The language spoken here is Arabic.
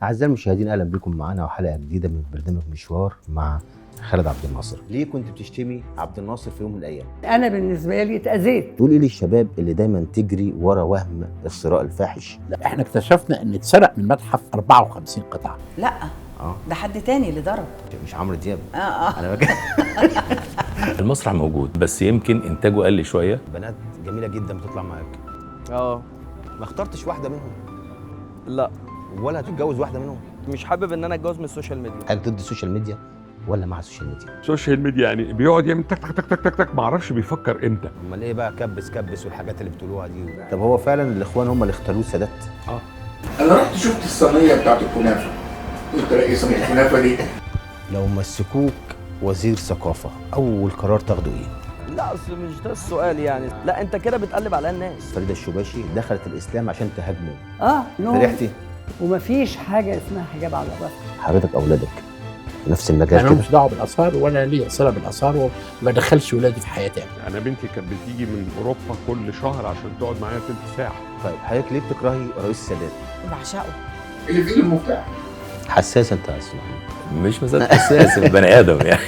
أعزائي المشاهدين، أهلا بكم معانا وحلقة جديدة من برنامج مشوار مع خالد عبد الناصر. ليه كنت بتشتمي عبد الناصر في يوم من الأيام؟ أنا بالنسبة لي اتأذيت. تقول إيه للشباب اللي دايما تجري ورا وهم الثراء الفاحش؟ لا، احنا اكتشفنا ان اتسرق من المتحف 54 قطعه. لا ده حد تاني اللي ضرب. مش عمرو دياب. اه أنا المسرح موجود بس يمكن انتاجه قل شويه. بنات جميلة جدا بتطلع معاك، اه ما اخترتش واحدة منهم لا، ولا هتتجوز واحدة منهم؟ مش حابب ان انا اتجوز من السوشيال ميديا. هل ضد السوشيال ميديا ولا مع السوشيال ميديا؟ السوشيال ميديا يعني بيقعد يعمل تك تك تك تك تك تك، ما اعرفش بيفكر امتى. امال ايه بقى كبس والحاجات اللي بتقولوها دي؟ طب هو فعلا الاخوان هم اللي اختاروه السادات؟ انا رحت شفت الصينيه بتاعت الكنافه، قلت الاقي صينيه الكنافه دي. لو مسكوك وزير ثقافة أول قرار تاخده إيه؟ لا اصل مش ده السؤال يعني، لا انت كده بتقلب على الناس. فريدة الشباشي دخلت الإسلام عشان تهاجمه، نوم. فرحتي؟ ومفيش حاجة اسمها حجاب على الرأس. حضرتك أولادك نفس المجال انا كده؟ مش دعوه بالاثار ولا لي صله بالاثار وما دخلش ولادي في حياتي. انا بنتي كانت بتيجي من اوروبا كل شهر عشان تقعد معايا تلت ساعه. طيب حضرتك ليه بتكرهي رئيس السادات؟ بعشقه. اللي في ايده المفتاح. حساس أنت يا أستاذ محمد. مش مسألة حساس، بني ادم يعني.